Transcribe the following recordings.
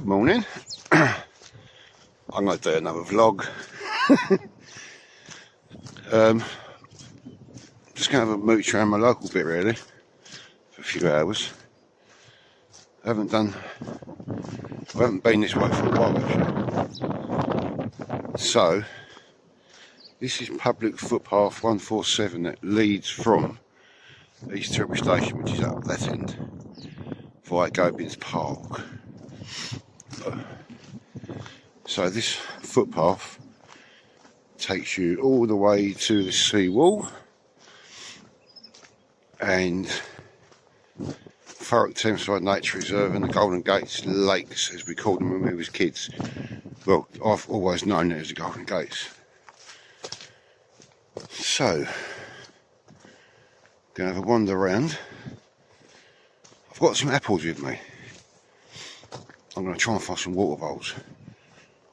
Good morning. I'm going to do another vlog. Just going to have a mooch around my local bit really for a few hours. I haven't been this way for a while actually. So this is public footpath 147 that leads from East Tilbury Station, which is up that end, via Gobins Park. So this footpath takes you all the way to the seawall and Thurrock Thameside Nature Reserve and the Golden Gates Lakes, as we called them when we was kids. Well, I've always known it as the Golden Gates. So, gonna have a wander around. I've got some apples with me. I'm gonna try and find some water voles,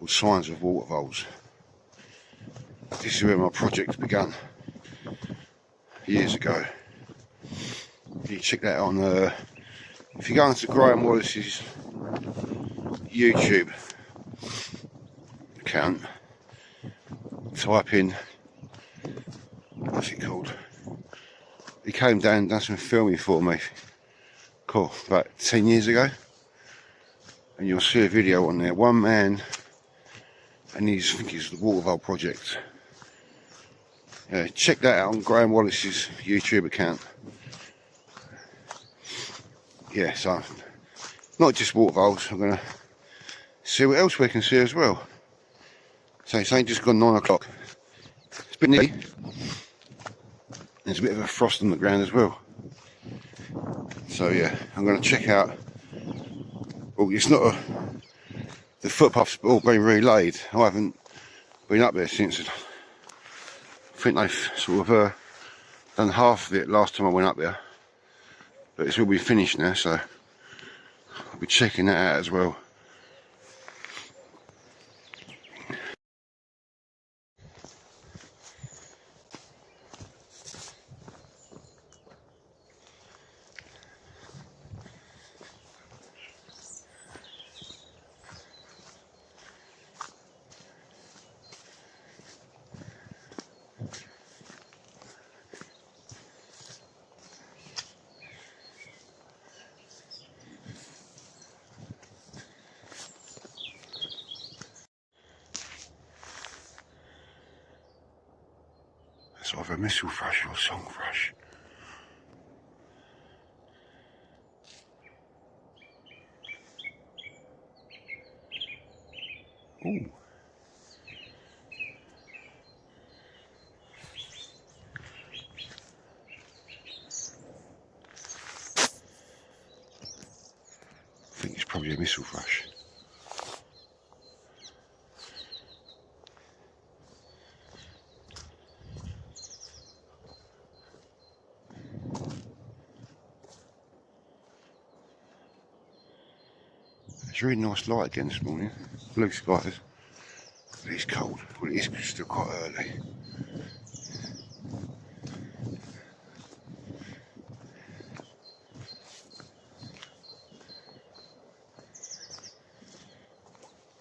or signs of water voles. This is where my project began years ago. You can check that on if you go onto Graham Wallace's YouTube account, type in, what's it called? He came down and done some filming for me, cool, about 10 years ago, and you'll see a video on there. One man and I think it's the water vole project. Check that out on Graham Wallace's YouTube account. Yeah, so not just water voles, I'm going to see what else we can see as well. So it's ain't just gone 9 o'clock. It's been nearly. There's a bit of a frost on the ground as well. So yeah, I'm going to check out. Well, it's not the footpath's all been relaid. I haven't been up there since. I think they've sort of done half of it last time I went up there. But it's all been finished now, so I'll be checking that out as well. It's either a missile thrush or song thrush. Ooh. I think it's probably a missile thrush. It's a really nice light again this morning. Blue skies. But it's cold. Well, it is still quite early.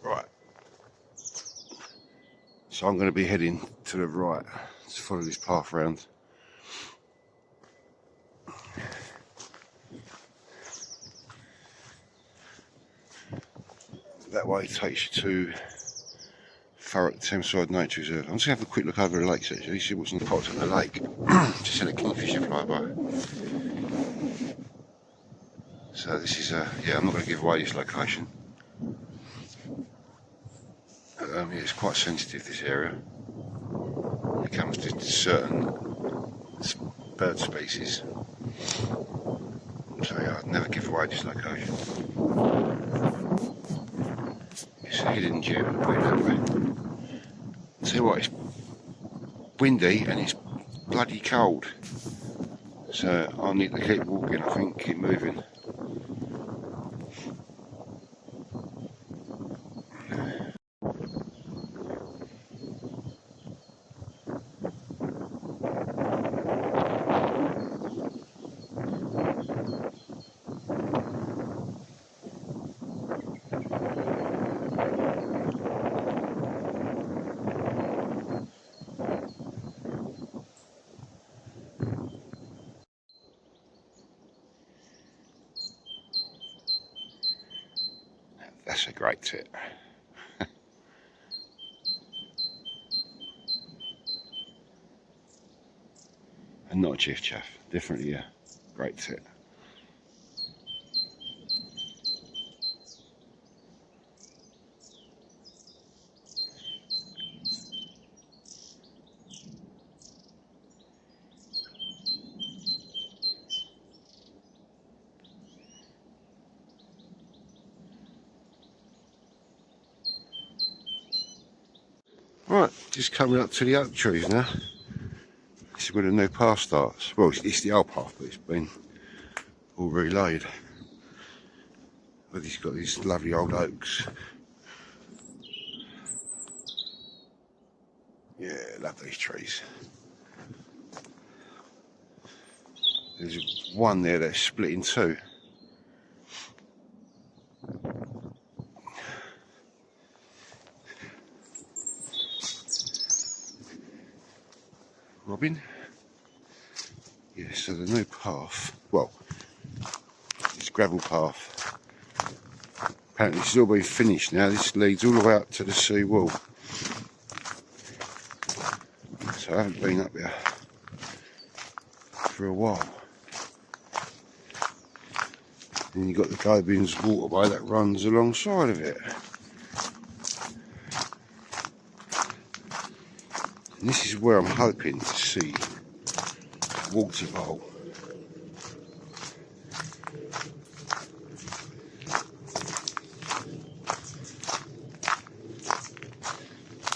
Right. So I'm going to be heading to the right to follow this path round. That way takes you to Thurrock Thameside Nature Reserve. I'm just going to have a quick look over the lakes actually, see what's in the pots in the lake. Just had a kingfisher fly by. So this is yeah, I'm not going to give away this location. Yeah, it's quite sensitive, this area, when it comes to certain bird species. So yeah, I'd never give away this location. It's a hidden gem, put it that way. Tell you what, it's windy and it's bloody cold. So I need to keep walking, I think, keep moving. That's a great tit. And not a chiff chaff, definitely a great tit. Right, just coming up to the oak trees now. This is where the new path starts. Well, it's the old path, but it's been all relayed. But he's got these lovely old oaks. Yeah, love these trees. There's one there that's split in two. Robin? Yeah, so the new path, well, this gravel path, apparently it's all been finished now. This leads all the way up to the sea wall. So I haven't been up there for a while. And you've got the Gobians waterway that runs alongside of it. And this is where I'm hoping to see water vole.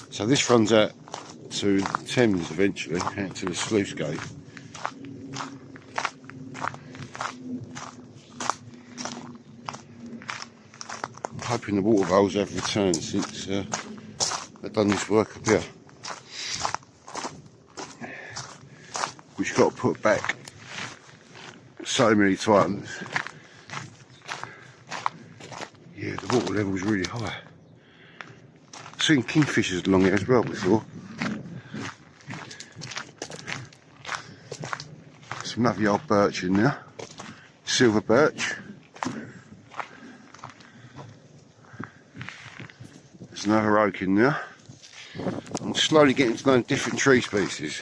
So this runs out to Thames eventually, out to the sluice gate. I'm hoping the water voles have returned since they've done this work up here. Which got put back so many times. Yeah, the water level's really high. I've seen kingfishers along here as well before. Some lovely old birch in there. Silver birch. There's another oak in there. I'm slowly getting to know different tree species.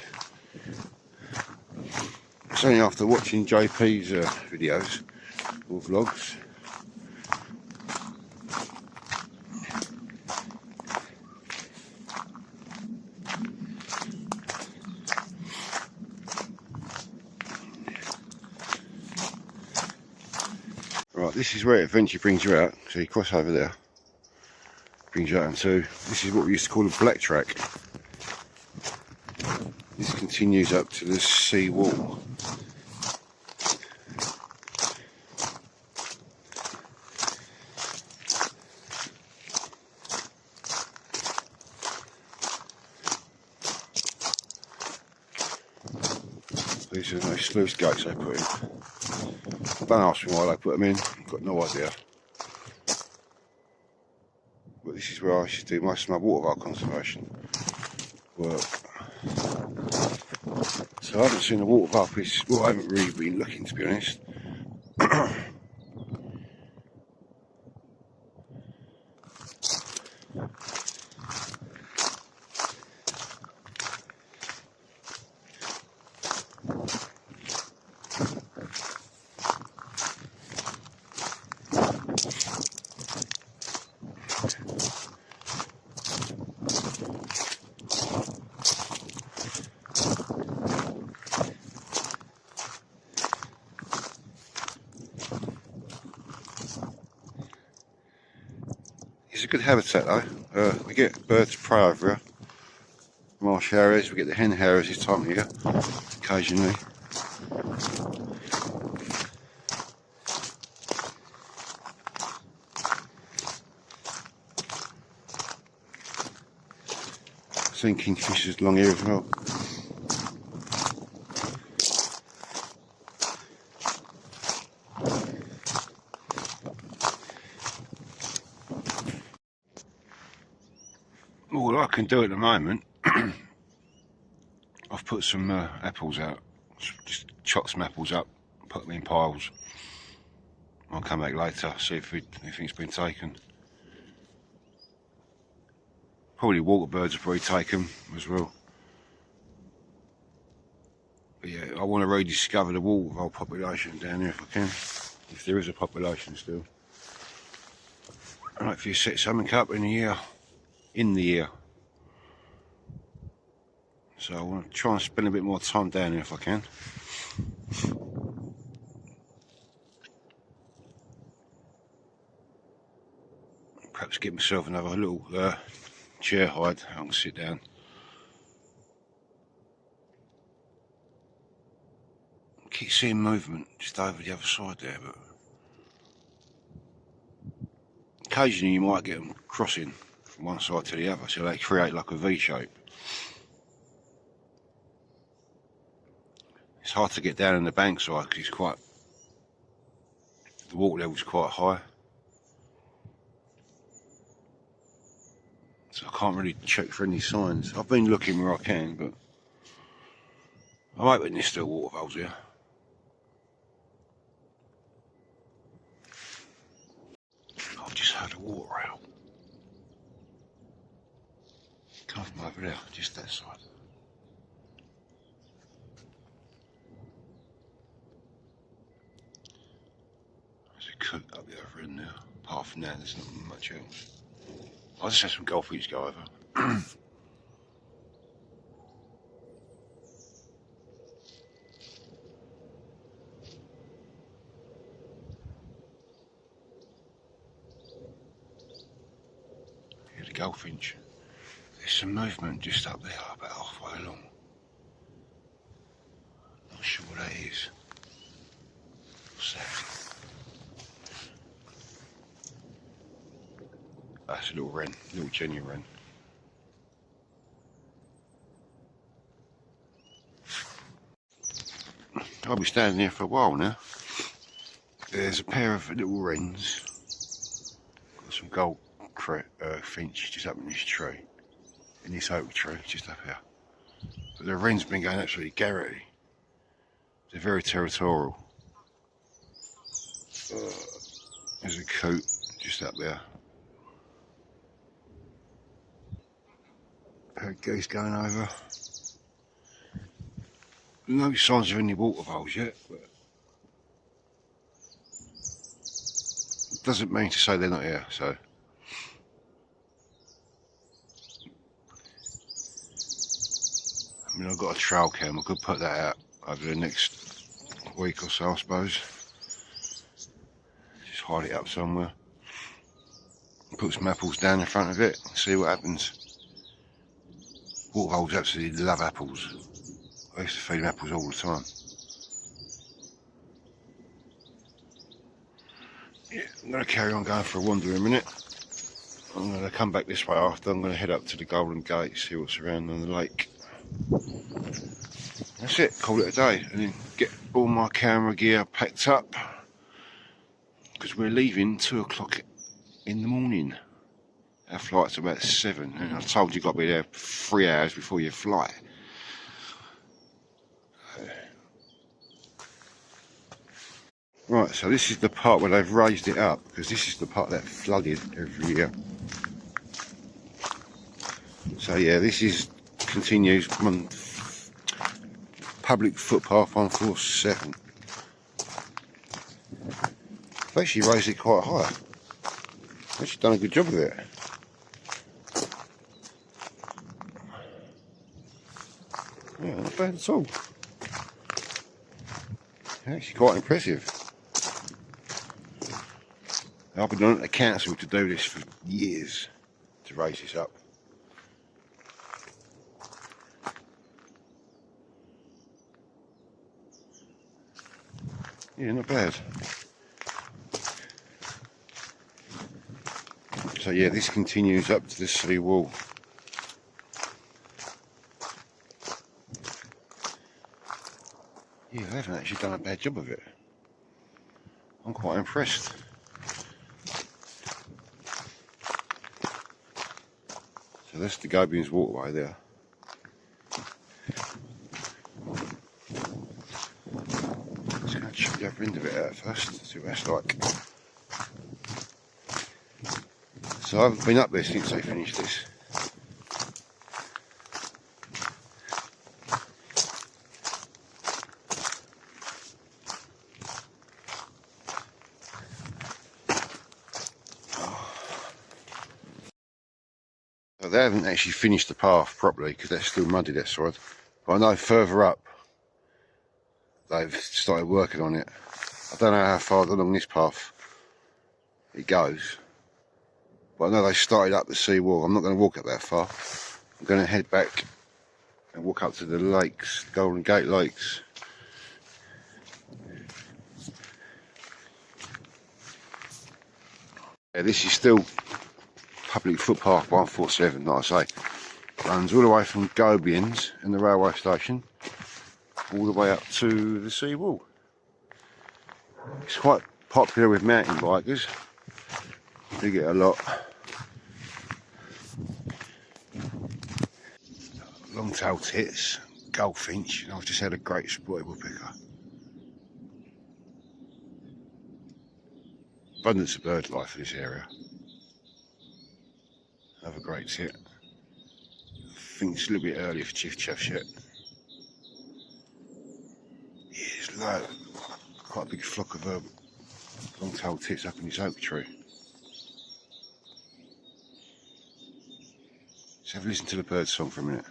It's only after watching JP's videos or vlogs. Right, this is where it eventually brings you out. So you cross over there, brings you out into, this is what we used to call a black track. This continues up to the sea wall. These are nice sluice gates they put in. Don't ask me why they put them in, I've got no idea. But this is where I used to do most of my water vole conservation work. So I haven't seen a water vole piece, well, I haven't really been looking, to be honest. It's a good habitat though. We get birds of prey over here. Marsh hares, we get the hen hares this time of year, occasionally. Seen kingfishers along here as well. All I can do at the moment, I've put some apples out, just chop some apples up, put them in piles. I'll come back later, see if anything's been taken. Probably water birds will probably take them as well. But yeah, I want to rediscover the water vole population down here if I can, if there is a population still. And hopefully set something up in the year. So I want to try and spend a bit more time down here if I can. Perhaps get myself another little chair hide. I can sit down. Keep seeing movement just over the other side there, but occasionally you might get them crossing from one side to the other, so they create like a V shape. It's hard to get down in the bank side because the water level's quite high. So I can't really check for any signs. I've been looking where I can, but I'm hoping there's still water voles here. I've just heard the water out. Come from over there, just that side. There's a coot up the other end now. Apart from that, there's not much else. I just had some goldfish go over. Here's a goldfinch. There's some movement just up there, about halfway along. Not sure what that is. What's that? That's a little wren, little genuine wren. I'll be standing here for a while now. There's a pair of little wrens. Got some gold finch just up in this tree. In this oak tree, just up here. But the wren's been going absolutely garrety. They're very territorial. There's a coot just up there. Pair of geese going over. No signs of any water voles yet, but it doesn't mean to say they're not here, so. I mean, I've got a trail cam, I could put that out over the next week or so, I suppose. Just hide it up somewhere. Put some apples down in front of it and see what happens. Water voles absolutely love apples. I used to feed them apples all the time. Yeah, I'm going to carry on going for a wander in a minute. I'm going to come back this way after. I'm going to head up to the Golden Gate, see what's around on the lake. That's it, call it a day, and then get all my camera gear packed up because we're leaving 2 o'clock in the morning. Our flight's about 7, and I told you you've got to be there 3 hours before your flight. Right, so this is the part where they've raised it up, because this is the part that flooded every year. So yeah, this is continues on public footpath 147. They've actually raised it quite high. They've actually done a good job of it. Yeah, not bad at all. Actually quite impressive. I've been on at the council to do this for years, to raise this up. Yeah, not bad. So yeah, this continues up to the sea wall. Yeah, they haven't actually done a bad job of it. I'm quite impressed. So that's the Gobians waterway there. Let's go and check the other end of it out first, see what that's like. So I haven't been up there since they finished this. they haven't actually finished the path properly because that's still muddy that side. But I know further up they've started working on it. I don't know how far along this path it goes, but I know they started up the sea wall. I'm not going to walk up that far. I'm going to head back and walk up to the lakes, Golden Gate Lakes. Yeah, this is still public footpath 147, like I say. Runs all the way from Gobians in the railway station all the way up to the sea wall. It's quite popular with mountain bikers. They get a lot. Long-tailed tits, goldfinch, and I've just had a great spotted woodpecker. Abundance of bird life in this area. Another great tit. I think it's a little bit early for chiff-chaffs yet. Yeah, there's low. Quite a big flock of long-tailed tits up in this oak tree. Let's have a listen to the bird song for a minute.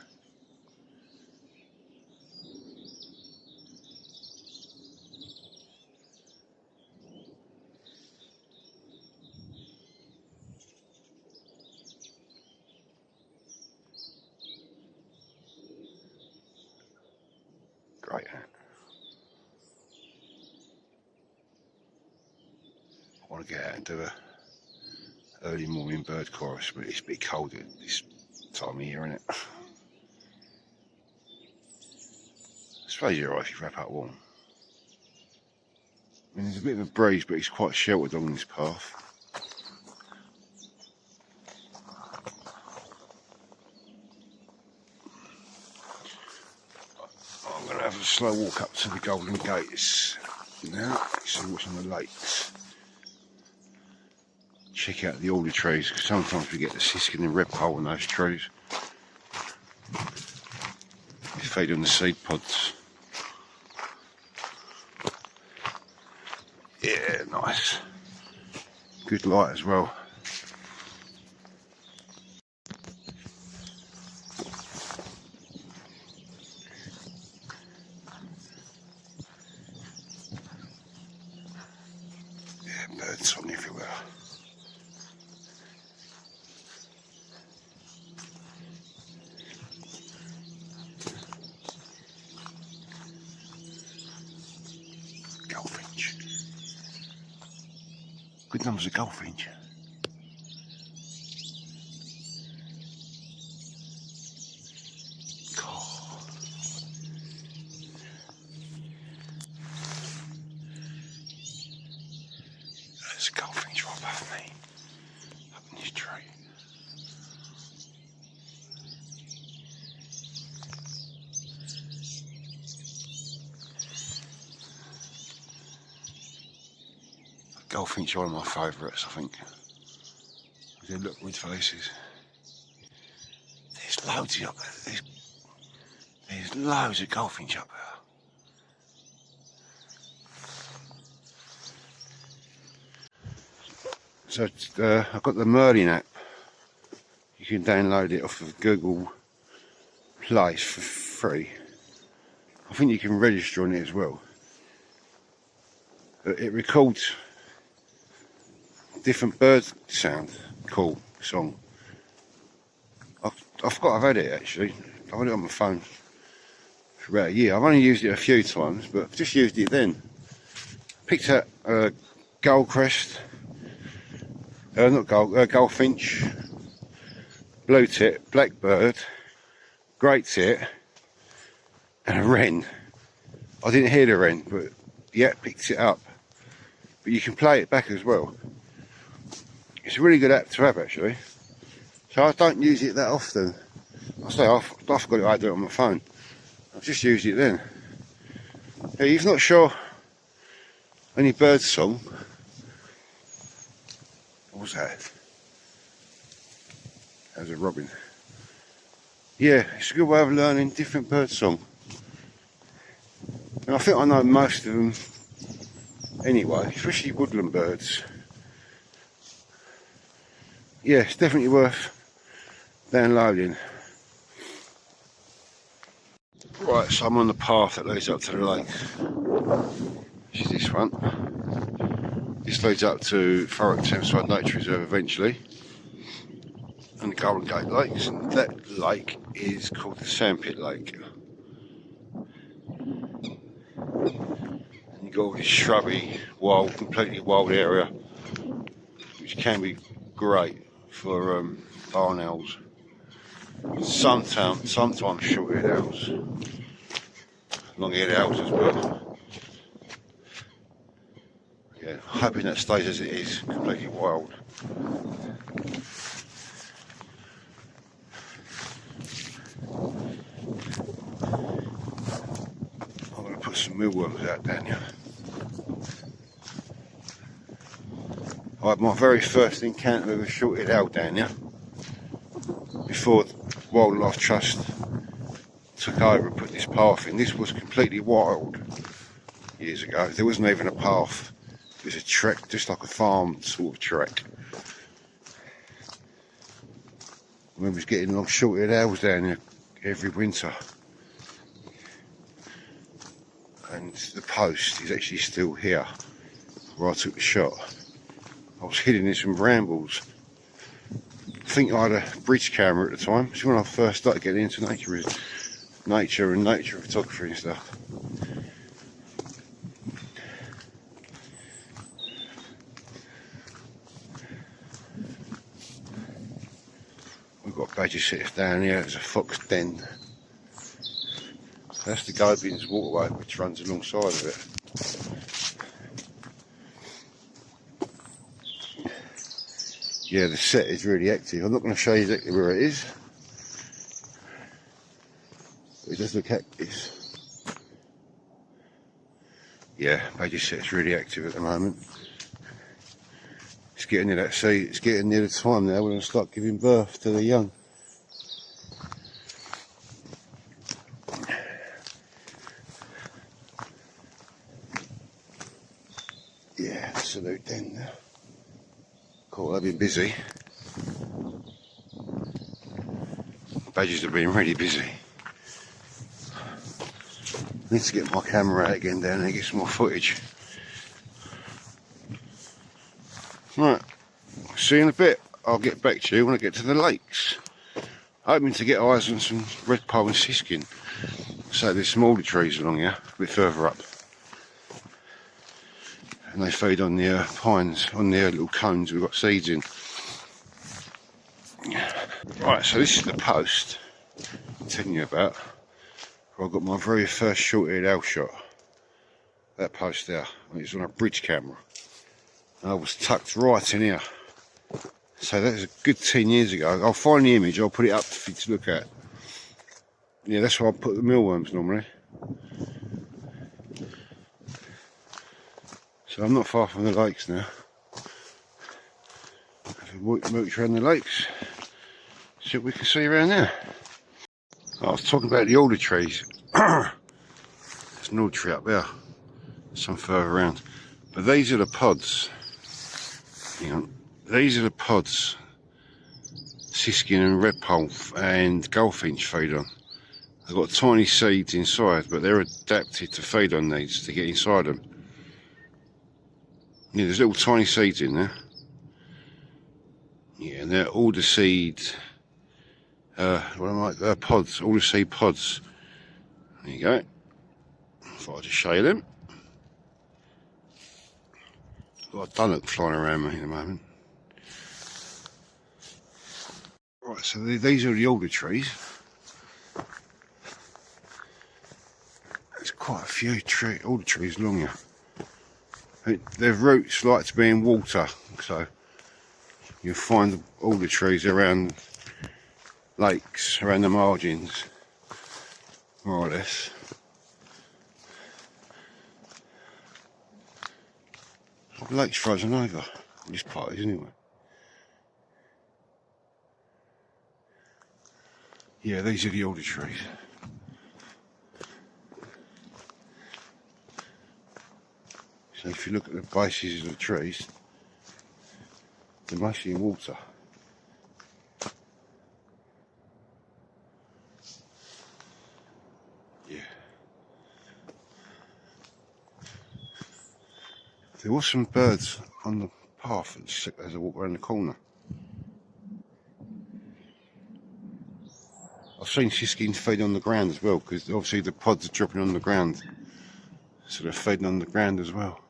Great, huh? I want to get out and do a early morning bird chorus, but it's a bit cold at this time of year, isn't it? I suppose you're right if you wrap up warm. I mean, there's a bit of a breeze, but it's quite sheltered along this path. I'm going to have a slow walk up to the Golden Gates now, see what's on the lakes. Check out the alder trees, because sometimes we get the siskin and redpoll on those trees. They feed on the seed pods. Yeah, nice. Good light as well. Yeah, bird song everywhere. Goldfinch. Good numbers of goldfinch. Oh. There's a goldfinch right above me, up in this tree. Goldfinch are one of my favourites, I think. They look with faces. There's loads up there. There's loads of goldfinch up there. So I've got the Merlin app. You can download it off of Google Play for free. I think you can register on it as well. But it records different bird sound, call, song. I forgot I've had it actually. I've had it on my phone for about a year. I've only used it a few times, but I've just used it then. Picked up goldcrest, goldfinch, blue tit, blackbird, great tit, and a wren. I didn't hear the wren, but yeah, picked it up. But you can play it back as well. It's a really good app to have actually. So I don't use it that often. I say I forgot how to do it on my phone. I've just used it then. Yeah, if you're not sure any bird song, what was that? That was a robin. Yeah, it's a good way of learning different bird song. And I think I know most of them anyway, especially woodland birds. Yeah, it's definitely worth Downloading. Right, so I'm on the path that leads up to the lake. Which is this one. This leads up to Thurrock Thameside Nature Reserve eventually, and the Golden Gate Lakes. And that lake is called the Sandpit Lake. And you've got all this shrubby, wild, completely wild area, which can be great for barn owls. Sometimes short-eared owls, long-eared owls as well. Yeah, hoping that stays as it is, completely wild. I'm going to put some mealworms out down here. I had my very first encounter with a short-eared owl down here before the Wildlife Trust took over and put this path in. This was completely wild years ago. There wasn't even a path. It was a trek, just like a farm sort of trek. I was getting long short-eared owls down here every winter. And the post is actually still here where I took the shot. I was hidden in some brambles. I think I had a bridge camera at the time. It's when I first started getting into nature photography and stuff. We've got badger sitters down here. There's a fox den. That's the Gobians waterway which runs alongside of it. Yeah, the set is really active. I'm not going to show you exactly where it is. It does look active. Yeah, badger set is really active at the moment. It's getting near that sea. It's getting near the time now when I start giving birth to the young. Yeah, absolute den now. Cool, they've been busy. Badgers have been really busy. I need to get my camera out again down there and get some more footage. Right, see you in a bit. I'll get back to you when I get to the lakes. Hoping to get eyes on some redpoll and siskin. So there's some alder trees along here, a bit further up. And they feed on the pines, on their little cones we've got seeds in. Right, so this is the post I'm telling you about, where I got my very first short-eared owl shot. That post there, it's on a bridge camera. And I was tucked right in here. So that was a good 10 years ago. I'll find the image, I'll put it up for you to look at. Yeah, that's where I put the mealworms normally. So I'm not far from the lakes now. Have a mooch around the lakes. See what we can see around there. I was talking about the alder trees. There's an alder tree up there. Some further around. But these are the pods. Hang on. These are the pods siskin and redpoll and goldfinch feed on. They've got tiny seeds inside, but they're adapted to feed on these to get inside them. Yeah, there's little tiny seeds in there. Yeah, and they're alder seed. Pods, alder seed pods. There you go. Thought I'd just show you them. Got a dunnock flying around me at the moment. Right, so these are the alder trees. There's quite a few alder trees along here. Their roots like to be in water, so you'll find all the trees around lakes, around the margins, more or less. The lake's frozen over, this part is anyway. Yeah, these are the alder trees. So if you look at the bases of the trees, they're mostly in water. There was some birds on the path as I walk around the corner. I've seen siskins feeding on the ground as well, because obviously the pods are dropping on the ground, so they're feeding on the ground as well.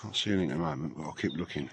Can't see anything at the moment, but I'll keep looking.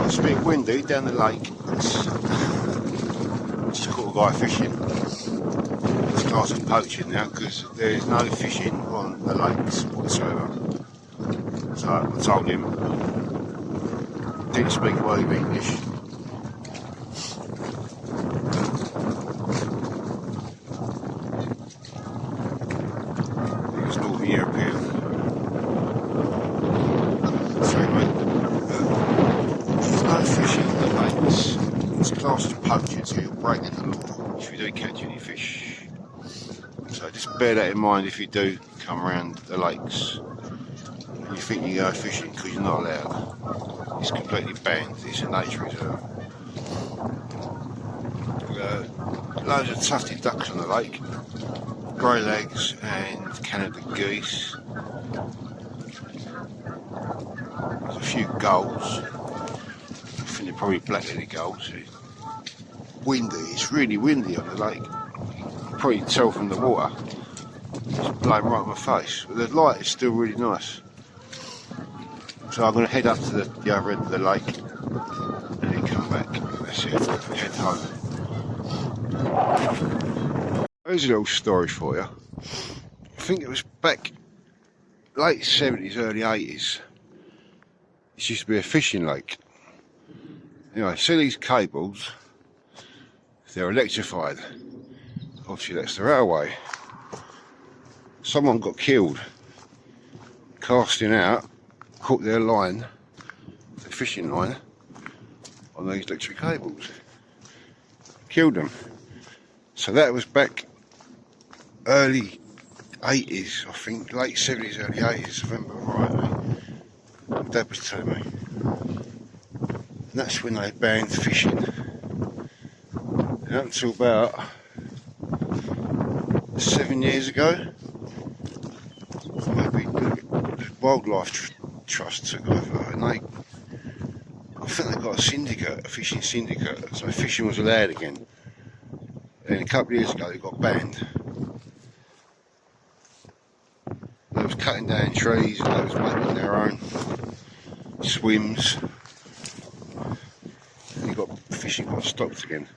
It's a bit windy down the lake. Just caught a guy fishing. It's classed as poaching now because there is no fishing on the lakes whatsoever. So I told him, didn't speak a word of English. He was Northern European. So anyway, there's no fishing on the lakes. It's classed as poaching, so you're breaking the law if you do catch any fish. So just bear that in mind if you do come around the lakes. You think you go fishing because you're not allowed. It's completely banned. It's a nature reserve. Loads of tufted ducks on the lake, grey legs and Canada geese. There's a few gulls. I think they're probably black-headed gulls. It's windy. It's really windy on the lake. You can probably tell from the water. It's blowing right in my face. But the light is still really nice. So I'm going to head up to the other end of the lake and then come back. That's it, head home. Here's a little story for you. I think it was back late 70s, early 80s. This used to be a fishing lake. Anyway, see these cables? They're electrified. Obviously that's the railway. Someone got killed casting out, caught their line, the fishing line, on these electric cables. Killed them. So that was back early 80s, I think, late 70s, early 80s, if I remember rightly. My dad was telling me. And that's when they banned fishing. And up until about 7 years ago, maybe the Wildlife Trust took over, and I think they got a syndicate, a fishing syndicate, so fishing was allowed again. And a couple of years ago they got banned. was cutting down trees, and they was making their own swims. And you've got fishing got stopped again.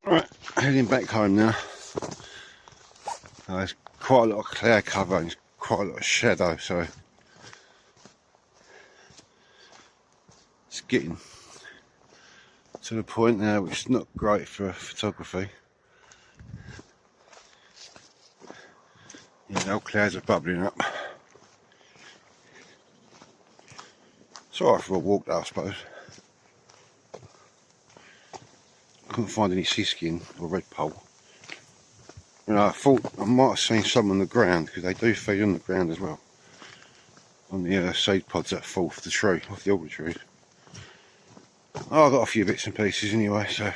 Right, heading back home now. There's quite a lot of cloud cover and quite a lot of shadow, so it's getting to the point now which is not great for photography. You know, clouds are bubbling up. It's alright for a walk though, I suppose. Couldn't find any sea skin or redpoll. You know, I thought I might have seen some on the ground, because they do feed on the ground as well. On the seed pods that fall off the tree, off the alder trees. Oh, I got a few bits and pieces anyway, so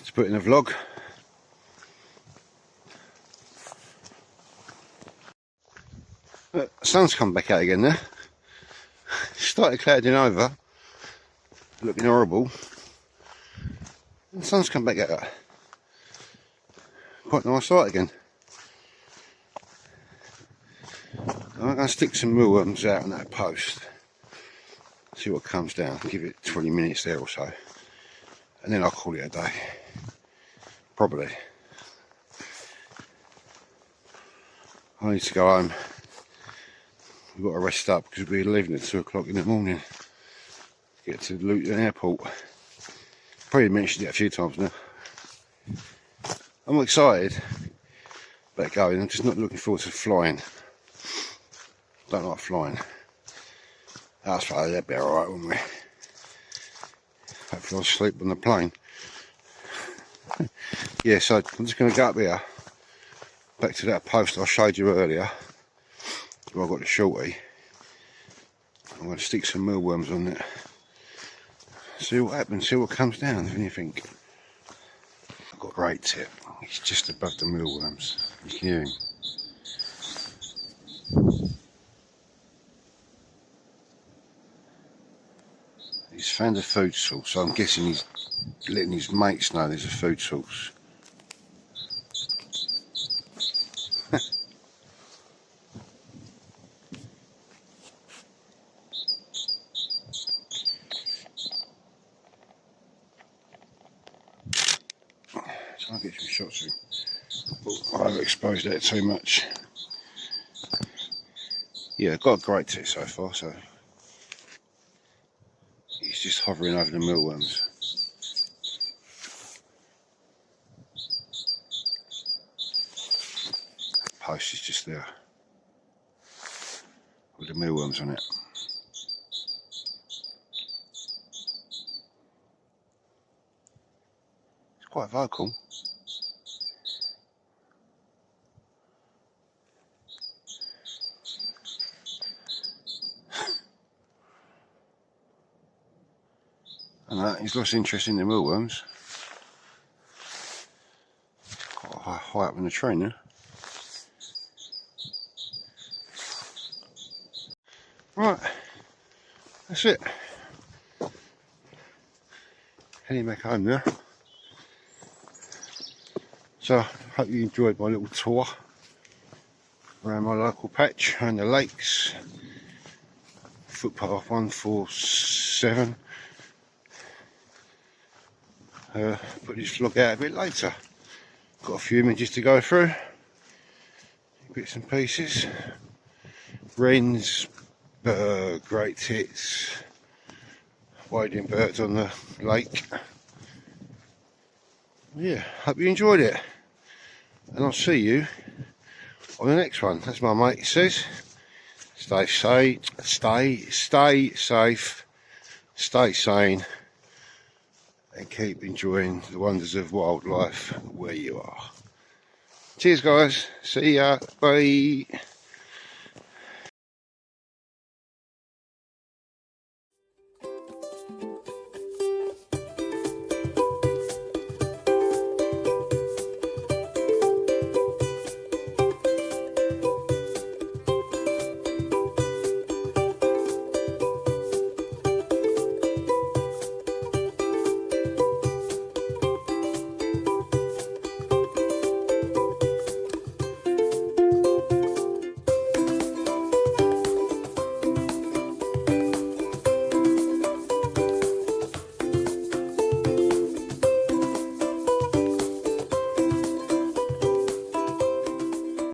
to put in a vlog. The sun's come back out again now. Started clouding over, looking horrible. And the sun's come back out. Quite a nice sight again. I'm going to stick some mealworms out on that post. See what comes down. Give it 20 minutes there or so. And then I'll call it a day. Probably. I need to go home. We've got to rest up because we'll be leaving at 2 o'clock in the morning. Get to Luton Airport. Probably mentioned it a few times now. I'm excited about going. I'm just not looking forward to flying. Don't like flying. I suppose that'd be alright, wouldn't we? Hopefully I'll sleep on the plane. Yeah, so I'm just going to go up here. Back to that post I showed you earlier. Where I got the shorty. I'm going to stick some mealworms on it. See what happens, see what comes down, if anything. I've got a great tip. It's just above the mealworms. You can hear him. He's found a food source, so I'm guessing he's letting his mates know there's a food source. Try and get some shots in. Oh, I've exposed that too much. Yeah, I've got a great tip so far, so he's just hovering over the mealworms. That post is just there with the mealworms on it. It's quite vocal. And he's lost interest in the mealworms. Quite high up in the tree now. Right, that's it. Heading back home now. So, hope you enjoyed my little tour around my local patch and the lakes. Footpath 147. Put this vlog out a bit later. Got a few images to go through. Bits and pieces. Wrens, great tits, wading birds on the lake. Yeah, hope you enjoyed it. And I'll see you on the next one. As my mate says, stay safe, stay safe, stay sane, and keep enjoying the wonders of wildlife where you are. Cheers guys, see ya, bye.